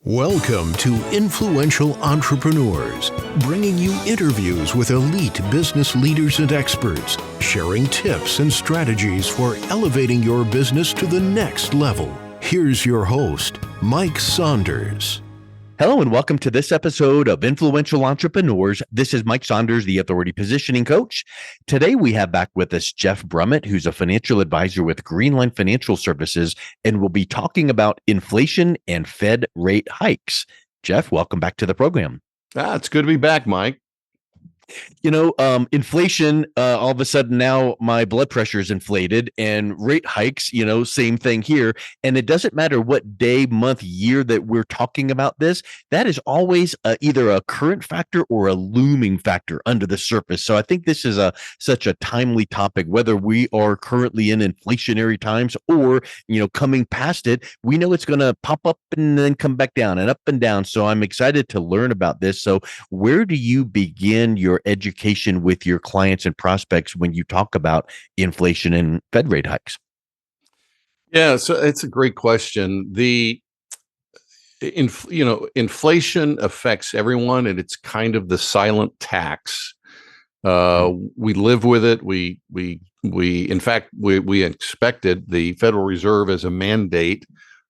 Welcome to Influential Entrepreneurs, bringing you interviews with elite business leaders and experts, sharing tips and strategies for elevating your business to the next level. Here's your host, Mike Saunders. Hello and welcome to this episode of Influential Entrepreneurs. This is Mike Saunders, the Authority Positioning Coach. Today we have back with us Jeff Brummett, who's a financial advisor with Greenline Financial Services, and we'll be talking about inflation and Fed rate hikes. Jeff, welcome back to the program. It's good to be back, Mike. Inflation, all of a sudden now my blood pressure is inflated, and rate hikes, same thing here. And it doesn't matter what day, month, year that we're talking about this, that is always either a current factor or a looming factor under the surface. So I think this is such a timely topic, whether we are currently in inflationary times or, coming past it. We know it's going to pop up and then come back down and up and down. So I'm excited to learn about this. So where do you begin your education with your clients and prospects when you talk about inflation and Fed rate hikes? Yeah, so it's a great question. Inflation affects everyone, and it's kind of the silent tax. We live with it. We expected the Federal Reserve as a mandate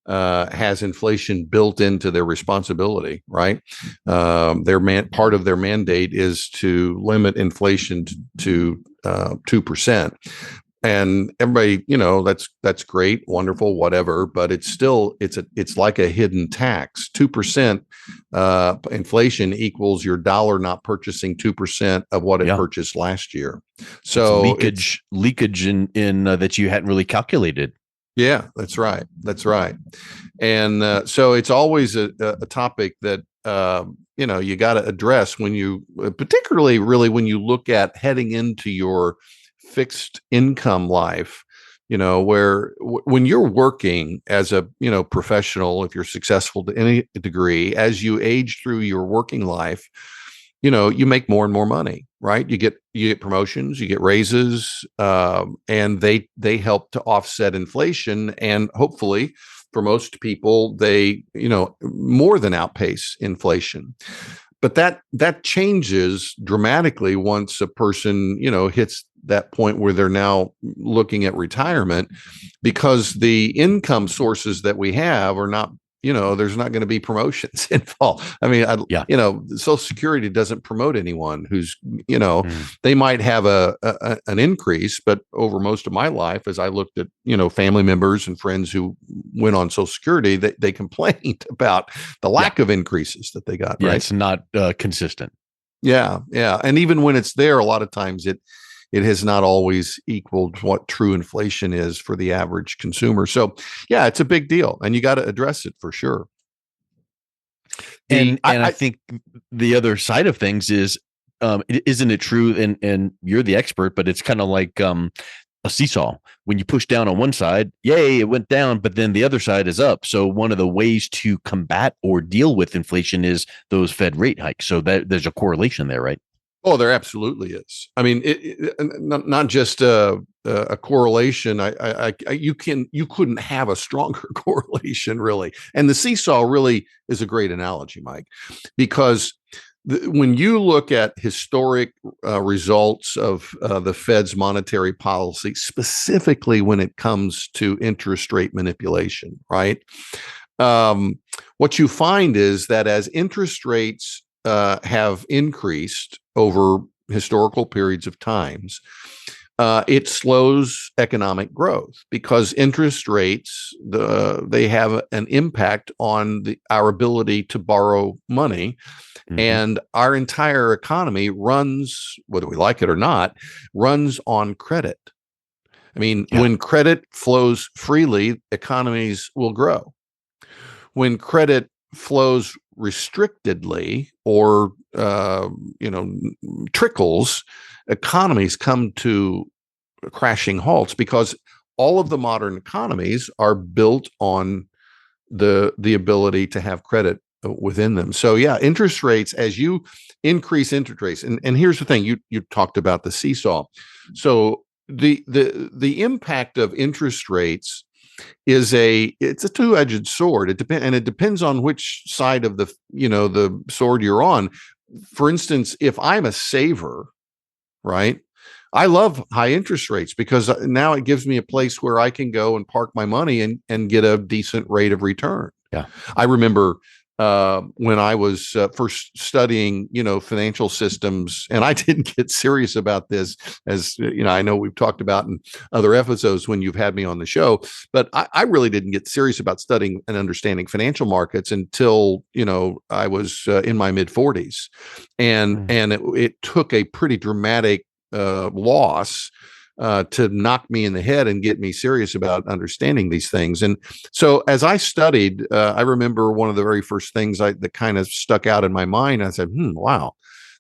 has inflation built into their responsibility, right? Part of their mandate is to limit inflation to 2%. And everybody, that's great, wonderful, whatever, but it's like a hidden tax. 2% inflation equals your dollar not purchasing 2% of what it purchased last year. So leakage in that you hadn't really calculated. Yeah, that's right. And so it's always a topic that, you got to address particularly really when you look at heading into your fixed income life, where when you're working as a, professional, if you're successful to any degree, as you age through your working life, you make more and more money, right? You get promotions, you get raises, and they help to offset inflation. And hopefully for most people, they, more than outpace inflation. But that changes dramatically once a person, hits that point where they're now looking at retirement, because the income sources that we have are not, there's not going to be promotions involved. I mean, Social Security doesn't promote anyone who's, they might have an increase, but over most of my life, as I looked at, family members and friends who went on Social Security, they complained about the lack of increases that they got. Yeah, right? It's not consistent. Yeah. And even when it's there, a lot of times it has not always equaled what true inflation is for the average consumer. So, yeah, it's a big deal, and you got to address it for sure. I think the other side of things is, isn't it true? And you're the expert, but it's kind of like a seesaw. When you push down on one side, yay, it went down, but then the other side is up. So one of the ways to combat or deal with inflation is those Fed rate hikes. So that there's a correlation there, right? Oh, there absolutely is. I mean, not just a correlation. You couldn't have a stronger correlation, really. And the seesaw really is a great analogy, Mike, because when you look at historic results of the Fed's monetary policy, specifically when it comes to interest rate manipulation, right? What you find is that as interest rates have increased over historical periods of times, it slows economic growth, because interest rates, they have an impact on our ability to borrow money. Mm-hmm. And our entire economy runs, whether we like it or not, runs on credit. I mean, when credit flows freely, economies will grow. When credit flows restrictedly or trickles, economies come to crashing halts, because all of the modern economies are built on the ability to have credit within them. So interest rates, as you increase interest rates, and here's the thing, you talked about the seesaw. So the impact of interest rates it's a two-edged sword. It depends on which side of the sword you're on. For instance, if I'm a saver, right? I love high interest rates because now it gives me a place where I can go and park my money and get a decent rate of return. Yeah. I remember when I was first studying, financial systems, and I didn't get serious about this, as I know we've talked about in other episodes when you've had me on the show, but I really didn't get serious about studying and understanding financial markets until, I was in my mid 40s, and it took a pretty dramatic loss to knock me in the head and get me serious about understanding these things. And so as I studied, I remember one of the very first things that kind of stuck out in my mind. I said, wow,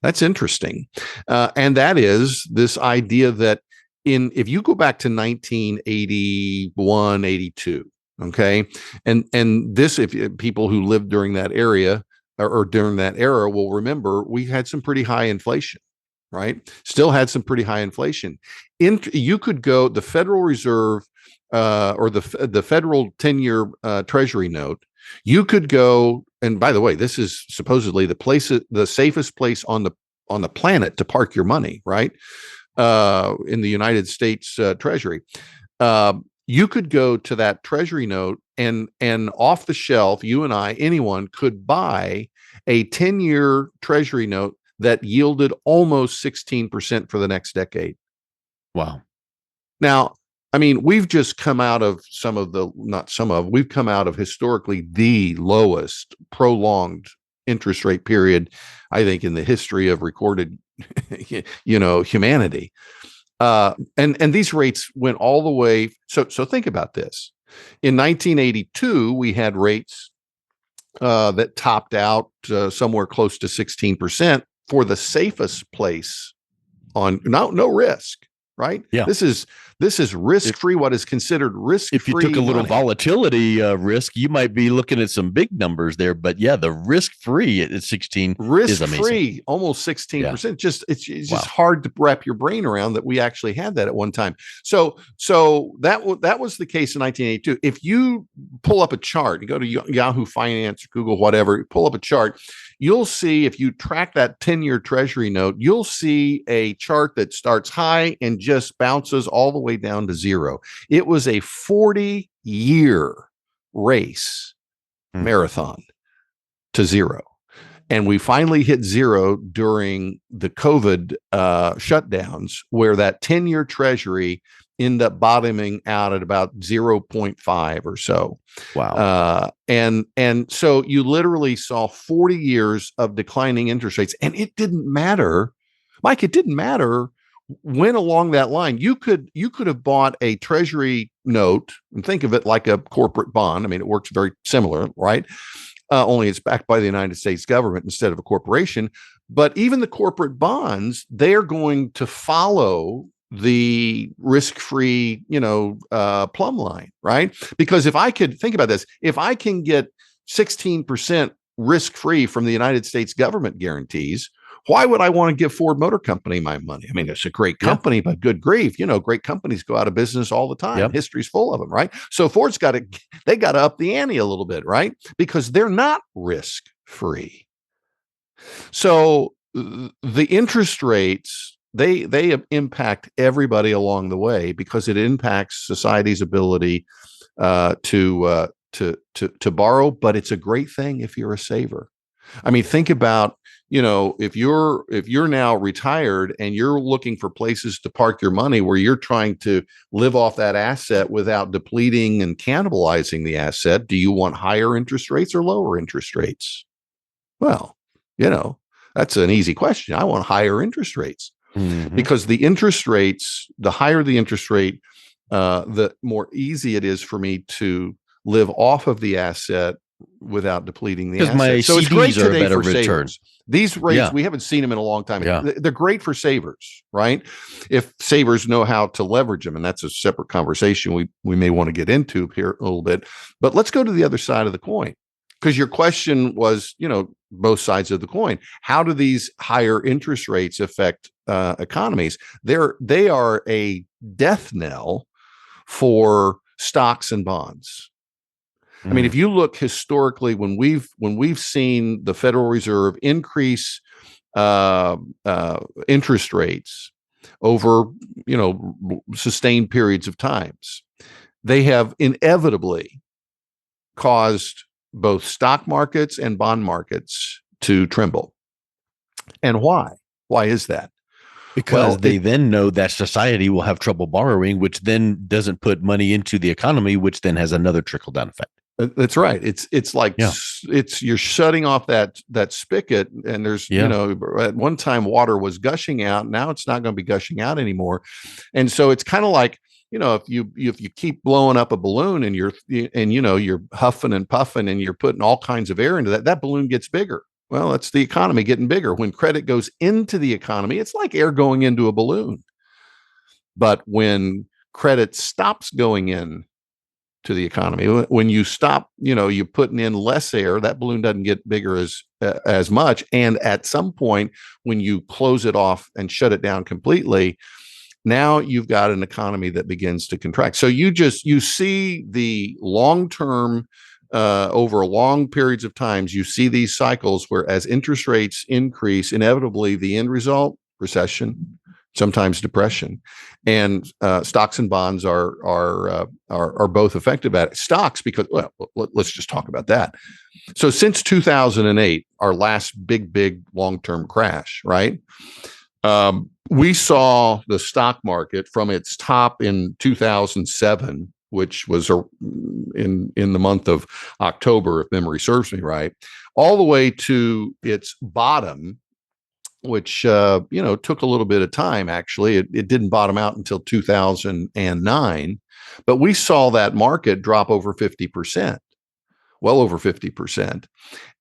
that's interesting. And that is this idea that if you go back to 1981, 82, okay, and this, if people who lived during that area or during that era will remember, we had some pretty high inflation. Right? Still had some pretty high inflation. You could go the Federal Reserve or the federal 10-year Treasury note. You could go, and by the way, this is supposedly the safest place on the planet to park your money, right? In the United States Treasury. You could go to that Treasury note and off the shelf, you and I, anyone could buy a 10-year Treasury note that yielded almost 16% for the next decade. Wow. Now, I mean, we've just come out of we've come out of historically the lowest prolonged interest rate period, I think, in the history of recorded, humanity. And these rates went all the way. So think about this. In 1982, we had rates that topped out somewhere close to 16%. For the safest place on no risk, right? Yeah. This is risk-free, what is considered risk-free. If you took a little money. volatility risk, you might be looking at some big numbers there. But yeah, the risk-free at 16 is amazing. Risk-free, almost 16%. Yeah. It's just hard to wrap your brain around that we actually had that at one time. So that was the case in 1982. If you pull up a chart, you go to Yahoo Finance, Google, whatever, pull up a chart, you'll see, if you track that 10-year Treasury note, you'll see a chart that starts high and just bounces all the way down to zero. It was a 40-year race marathon to zero. And we finally hit zero during the COVID shutdowns, where that 10-year Treasury ended up bottoming out at about 0.5 or so. Wow. And so you literally saw 40 years of declining interest rates, and it didn't matter, Mike, it didn't matter when along that line. You could have bought a Treasury note, and think of it like a corporate bond. I mean, it works very similar, right? Only it's backed by the United States government instead of a corporation. But even the corporate bonds, they're going to follow the risk-free, plumb line, right? Because if I could think about this, if I can get 16% risk-free from the United States government guarantees, why would I want to give Ford Motor Company my money? I mean, it's a great company, but good grief, great companies go out of business all the time. Yep. History's full of them, right? So Ford's got to up the ante a little bit, right? Because they're not risk-free. So the interest rates, they impact everybody along the way, because it impacts society's ability to borrow. But it's a great thing if you're a saver. I mean, think about, if you're now retired and you're looking for places to park your money where you're trying to live off that asset without depleting and cannibalizing the asset, do you want higher interest rates or lower interest rates? Well, that's an easy question. I want higher interest rates. Mm-hmm. Because the interest rates, the higher the interest rate, the more easy it is for me to live off of the asset without depleting the asset. My so CDs it's great today for return. Savers. These rates, we haven't seen them in a long time. Yeah. They're great for savers, right? If savers know how to leverage them, and that's a separate conversation we may want to get into here a little bit. But let's go to the other side of the coin, because your question was, both sides of the coin. How do these higher interest rates affect economies? They are a death knell for stocks and bonds. I mean, if you look historically, when we've seen the Federal Reserve increase interest rates over sustained periods of times, they have inevitably caused both stock markets and bond markets to tremble. And why? Why is that? Because they then know that society will have trouble borrowing, which then doesn't put money into the economy, which then has another trickle down effect. That's right. It's like you're shutting off that spigot, and there's at one time water was gushing out. Now it's not going to be gushing out anymore, and so it's kind of like if you keep blowing up a balloon and you're huffing and puffing and you're putting all kinds of air into that balloon gets bigger. Well, that's the economy getting bigger. When credit goes into the economy, it's like air going into a balloon. But when credit stops going in to the economy, when you stop, you're putting in less air, that balloon doesn't get bigger as much. And at some point, when you close it off and shut it down completely, now you've got an economy that begins to contract. So you see the long-term, over long periods of times, you see these cycles where as interest rates increase, inevitably the end result, recession, sometimes depression, and stocks and bonds are both affected by it. Stocks, because let's just talk about that. So since 2008, our last big long-term crash, right? We saw the stock market from its top in 2007, which was in the month of October, if memory serves me right, all the way to its bottom, which took a little bit of time. Actually, it didn't bottom out until 2009, but we saw that market drop over 50%, well over 50%,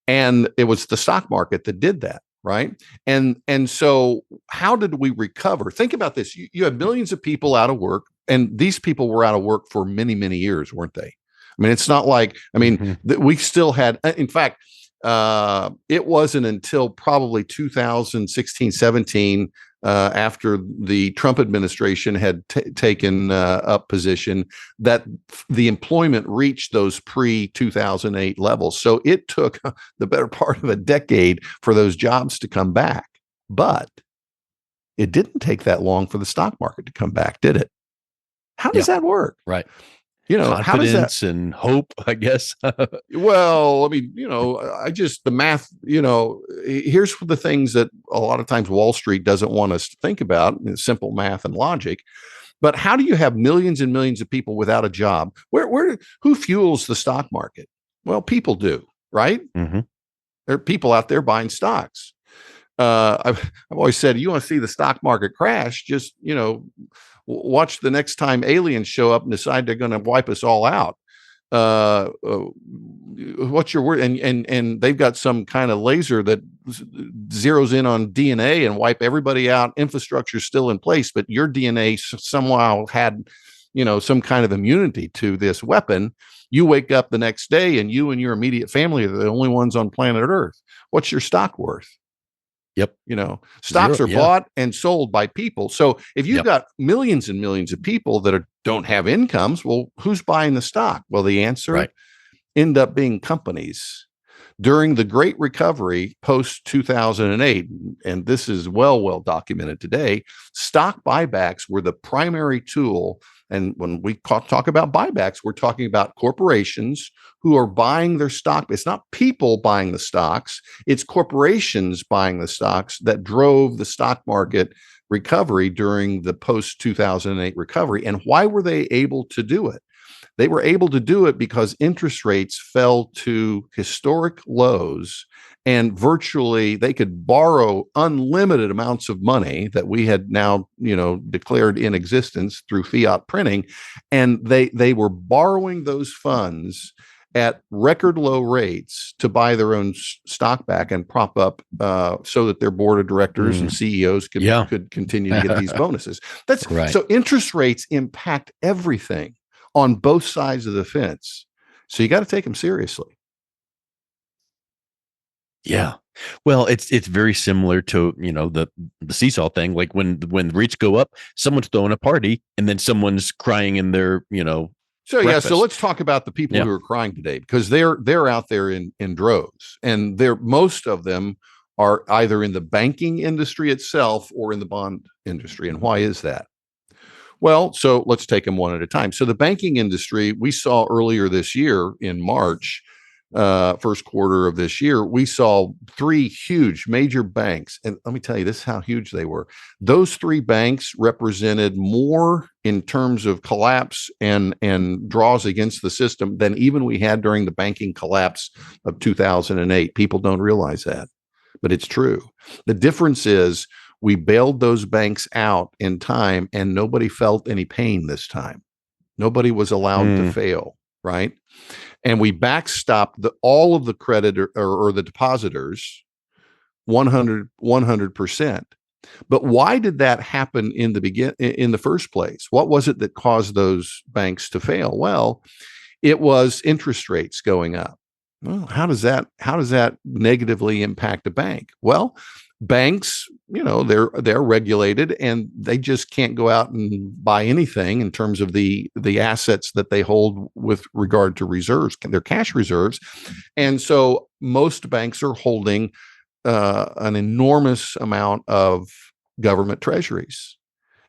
and it was the stock market that did that. Right. And so how did we recover? Think about this. You have millions of people out of work, and these people were out of work for many, many years, weren't they? I mean, it's not like, that we still had, in fact, it wasn't until probably 2016, 17, after the Trump administration had taken up position, that the employment reached those pre-2008 levels. So it took the better part of a decade for those jobs to come back. But it didn't take that long for the stock market to come back, did it? How does that work? Right. Confidence how does that, and hope, I guess. Well, I mean, the math, here's the things that a lot of times Wall Street doesn't want us to think about, simple math and logic. But how do you have millions and millions of people without a job? Who fuels the stock market? Well, people do, right? Mm-hmm. There are people out there buying stocks. I've always said, you want to see the stock market crash, just, watch the next time aliens show up and decide they're going to wipe us all out. What's your word? And they've got some kind of laser that zeroes in on DNA and wipe everybody out. Infrastructure is still in place, but your DNA somehow had, some kind of immunity to this weapon. You wake up the next day and you and your immediate family are the only ones on planet Earth. What's your stock worth? Yep. Stocks are bought and sold by people. So if you've got millions and millions of people that don't have incomes, well, who's buying the stock? Well, the answer end up being companies. During the Great Recovery post 2008, and this is well documented today, stock buybacks were the primary tool. And when we talk about buybacks, we're talking about corporations who are buying their stock. It's not people buying the stocks. It's corporations buying the stocks that drove the stock market recovery during the post-2008 recovery. And why were they able to do it? They were able to do it because interest rates fell to historic lows, and virtually they could borrow unlimited amounts of money that we had now, declared in existence through fiat printing. And they were borrowing those funds at record low rates to buy their own stock back and prop up so that their board of directors and CEOs could continue to get these bonuses. That's right. So interest rates impact everything on both sides of the fence. So you got to take them seriously. Yeah. Well, it's very similar to, the seesaw thing. Like when the rates go up, someone's throwing a party and then someone's crying in their, So breakfast. let's talk about the people who are crying today, because they're out there in droves, and most of them are either in the banking industry itself or in the bond industry. And why is that? Well, so let's take them one at a time. So the banking industry, we saw earlier this year in March, first quarter of this year, we saw three huge major banks. And let me tell you, this is how huge they were. Those three banks represented more in terms of collapse and draws against the system than even we had during the banking collapse of 2008. People don't realize that, but it's true. The difference is we bailed those banks out in time, and nobody felt any pain this time. Nobody was allowed to fail, right? And we backstopped all of the creditor or the depositors 100%. But why did that happen in the first place? What was it that caused those banks to fail? Well, it was interest rates going up. Well, how does that negatively impact a bank? Well, banks, they're regulated, and they just can't go out and buy anything in terms of the assets that they hold with regard to reserves, their cash reserves. And so most banks are holding an enormous amount of government treasuries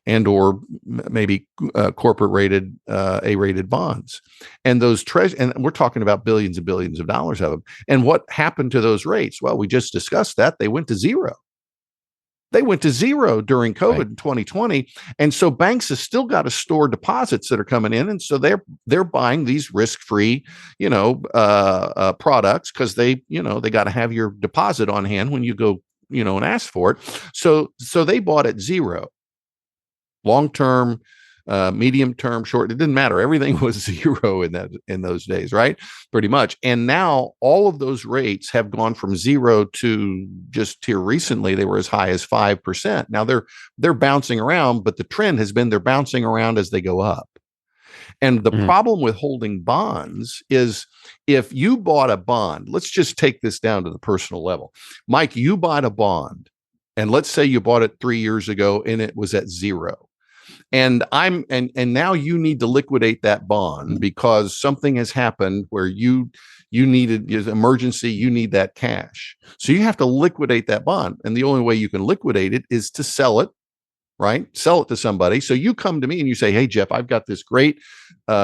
and or maybe corporate rated A-rated bonds. And those and we're talking about billions and billions of dollars of them. And what happened to those rates? Well, we just discussed that. They went to zero. They went to zero during COVID in 2020. And so banks have still got to store deposits that are coming in. And so they're buying these risk-free, products, because they got to have your deposit on hand when you go, and ask for it. So they bought at zero. Long-term, medium-term, short, it didn't matter. Everything was zero in those days, right? Pretty much. And now all of those rates have gone from zero to just here recently, they were as high as 5%. Now they're bouncing around, but the trend has been they're bouncing around as they go up. And the problem with holding bonds is if you bought a bond, let's just take this down to the personal level. Mike, you bought a bond, and let's say you bought it 3 years ago and it was at zero. And now you need to liquidate that bond because something has happened where you needed emergency, you need that cash. So you have to liquidate that bond. And the only way you can liquidate it is to sell it, right? Sell it to somebody. So you come to me and you say, "Hey, Jeff, I've got this great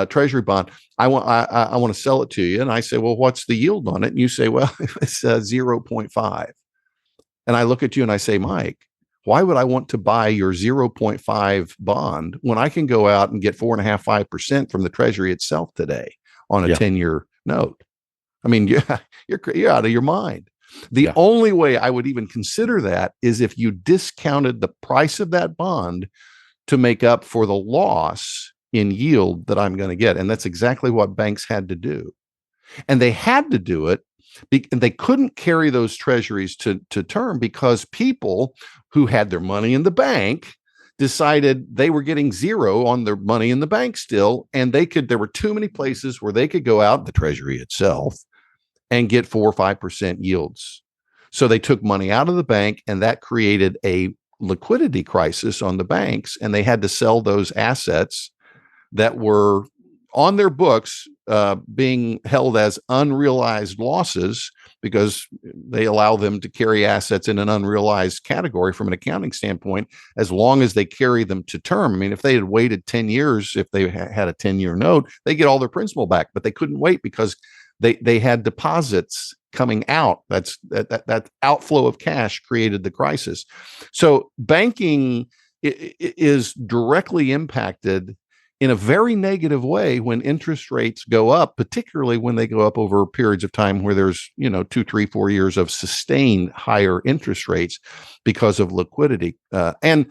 treasury bond. I want to sell it to you." And I say, "Well, what's the yield on it?" And you say, "Well, it's 0.5. And I look at you and I say, "Mike, why would I want to buy your 0.5 bond when I can go out and get 4.5%, 5% from the Treasury itself today on a 10-year note?" I mean, you're out of your mind. The only way I would even consider that is if you discounted the price of that bond to make up for the loss in yield that I'm going to get. And that's exactly what banks had to do. And they had to do it. And they couldn't carry those treasuries to term because people who had their money in the bank decided they were getting zero on their money in the bank still. And there were too many places where they could go out, the treasury itself, and get 4 or 5% yields. So they took money out of the bank, and that created a liquidity crisis on the banks. And they had to sell those assets that were on their books being held as unrealized losses because they allow them to carry assets in an unrealized category from an accounting standpoint, as long as they carry them to term. I mean, if they had waited 10 years, if they had a 10-year note, they get all their principal back, but they couldn't wait because they had deposits coming out. That outflow of cash created the crisis. So banking is directly impacted in a very negative way when interest rates go up, particularly when they go up over periods of time where there's 2, 3, 4 years of sustained higher interest rates because of liquidity. And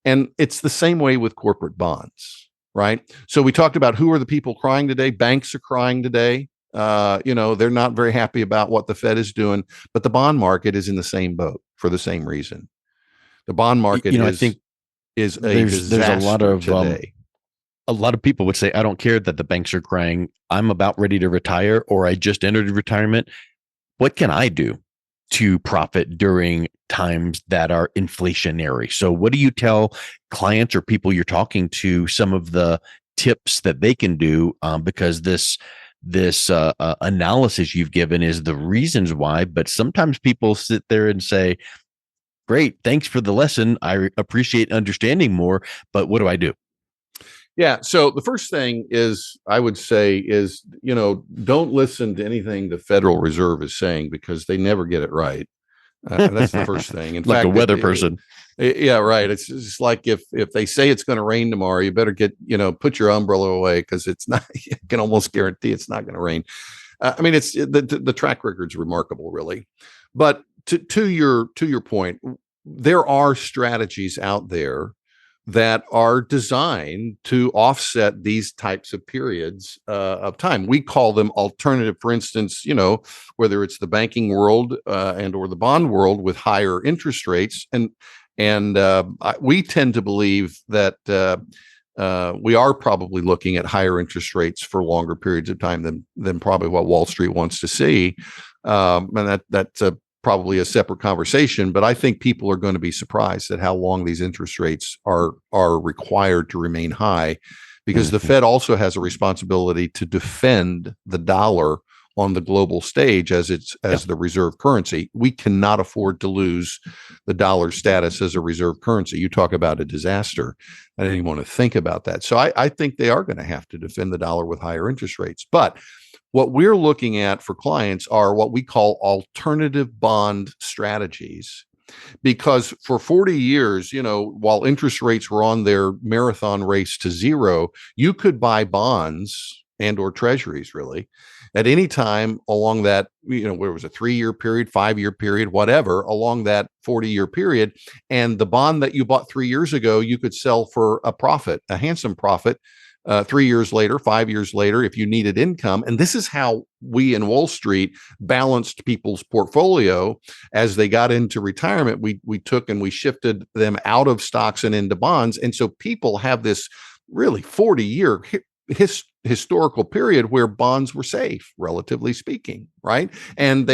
it's the same way with corporate bonds, right? So we talked about who are the people crying today. Banks are crying today. They're not very happy about what the Fed is doing, but the bond market is in the same boat for the same reason. The bond market I think is a there's a lot of today. A lot of people would say, "I don't care that the banks are crying. I'm about ready to retire, or I just entered retirement. What can I do to profit during times that are inflationary?" So what do you tell clients or people you're talking to, some of the tips that they can do, because this analysis you've given is the reasons why. But sometimes people sit there and say, great, thanks for the lesson, I appreciate understanding more, but what do I do? Yeah. So the first thing is, I would say, is, don't listen to anything the Federal Reserve is saying, because they never get it right. That's the first thing. In Like fact, a weather person. Yeah, right. It's just like, if they say it's going to rain tomorrow, you better put your umbrella away, because it's not. You can almost guarantee it's not going to rain. I mean, it's the track record's remarkable, really. But to your point, there are strategies out there that are designed to offset these types of periods of time. We call them alternative. For instance, whether it's the banking world and or the bond world with higher interest rates, and we tend to believe that we are probably looking at higher interest rates for longer periods of time than probably what Wall Street wants to see, and that's probably a separate conversation. But I think people are going to be surprised at how long these interest rates are required to remain high, because the Fed also has a responsibility to defend the dollar on the global stage as the reserve currency. We cannot afford to lose the dollar status as a reserve currency. You talk about a disaster. I didn't even want to think about that. So I think they are going to have to defend the dollar with higher interest rates. But what we're looking at for clients are what we call alternative bond strategies, because for 40 years, while interest rates were on their marathon race to zero, you could buy bonds and or treasuries, really, at any time along that, where it was a 3-year period, 5-year period, whatever, along that 40-year period. And the bond that you bought 3 years ago, you could sell for a handsome profit, 3 years later, 5 years later, if you needed income. And this is how we in Wall Street balanced people's portfolio as they got into retirement. We took and we shifted them out of stocks and into bonds. And so people have this really 40-year historical period where bonds were safe, relatively speaking, right? And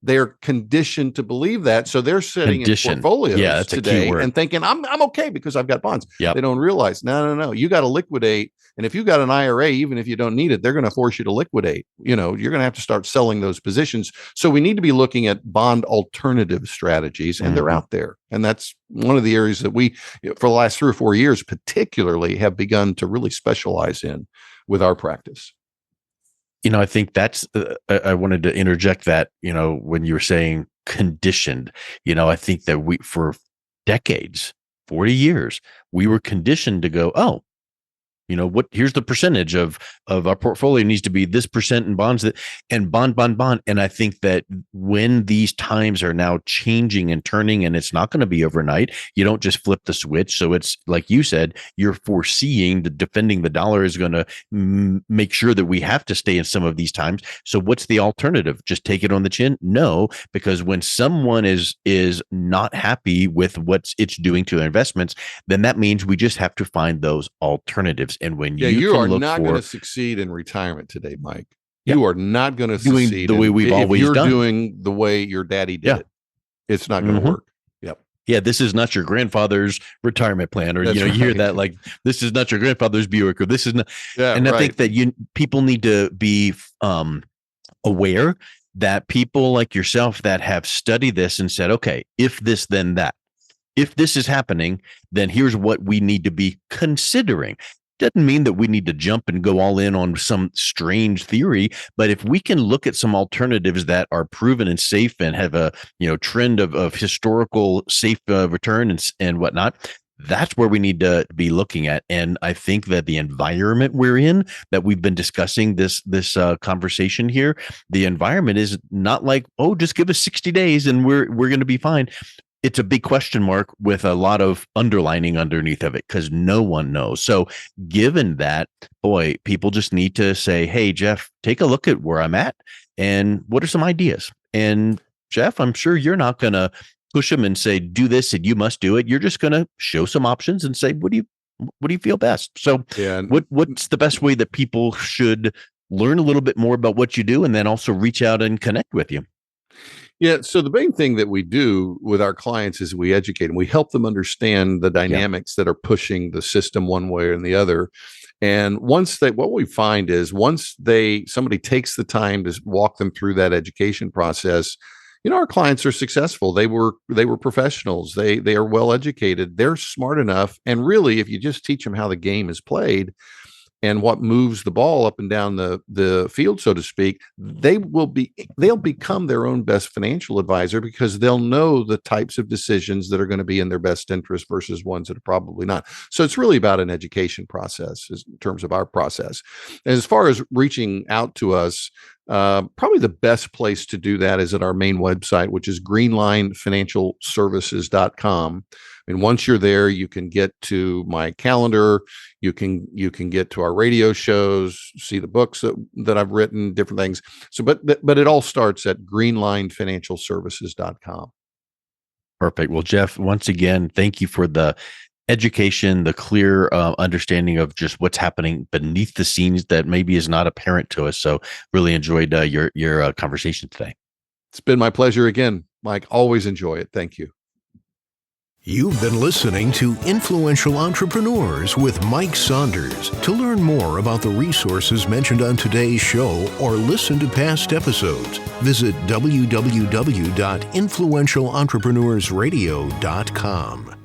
they're conditioned to believe that. So they're sitting in portfolios today and thinking, I'm okay because I've got bonds. Yep. They don't realize, no, you got to liquidate. And if you've got an IRA, even if you don't need it, they're going to force you to liquidate. You're going to have to start selling those positions. So we need to be looking at bond alternative strategies, and they're out there. And that's one of the areas that we, for the last 3 or 4 years, particularly have begun to really specialize in with our practice. I think that's, I wanted to interject that, when you were saying conditioned, I think that for decades, 40 years, we were conditioned to go, oh, here's the percentage of our portfolio needs to be this percent in bonds and bond. And I think that when these times are now changing and turning, and it's not going to be overnight, you don't just flip the switch. So it's like you said, you're foreseeing that defending the dollar is going to make sure that we have to stay in some of these times. So what's the alternative? Just take it on the chin? No, because when someone is not happy with what it's doing to their investments, then that means we just have to find those alternatives. And when you are not going to succeed in retirement today, Mike. You are not going to succeed the way we've always done. If you're doing the way your daddy did it, it's not going to work. Yep. Yeah, this is not your grandfather's retirement plan, or you hear that, like, this is not your grandfather's Buick, or this is not. Yeah, and I think that people need to be aware that people like yourself that have studied this and said, okay, if this, then that. If this is happening, then here's what we need to be considering. Doesn't mean that we need to jump and go all in on some strange theory, but if we can look at some alternatives that are proven and safe and have a trend of historical safe return and whatnot, that's where we need to be looking at. And I think that the environment we're in, that we've been discussing this conversation here, the environment is not like, oh, just give us 60 days and we're going to be fine. It's a big question mark with a lot of underlining underneath of it, because no one knows. So given that, boy, people just need to say, hey, Jeff, take a look at where I'm at and what are some ideas? And Jeff, I'm sure you're not going to push them and say, do this and you must do it. You're just going to show some options and say, what do you feel best? So what's the best way that people should learn a little bit more about what you do and then also reach out and connect with you? Yeah. So the main thing that we do with our clients is we educate and we help them understand the dynamics that are pushing the system one way or the other. And what we find is once somebody takes the time to walk them through that education process, our clients are successful. They were professionals. They are well educated. They're smart enough. And really, if you just teach them how the game is played and what moves the ball up and down the field, so to speak, they'll become their own best financial advisor, because they'll know the types of decisions that are going to be in their best interest versus ones that are probably not. So it's really about an education process in terms of our process. And as far as reaching out to us, probably the best place to do that is at our main website, which is greenlinefinancialservices.com. And once you're there, you can get to my calendar. You can get to our radio shows, see the books that I've written, different things. So, but it all starts at greenlinefinancialservices.com. Perfect. Well, Jeff, once again, thank you for the education, the clear understanding of just what's happening beneath the scenes that maybe is not apparent to us. So really enjoyed your conversation today. It's been my pleasure again, Mike. Always enjoy it. Thank you. You've been listening to Influential Entrepreneurs with Mike Saunders. To learn more about the resources mentioned on today's show or listen to past episodes, visit www.influentialentrepreneurssradio.com.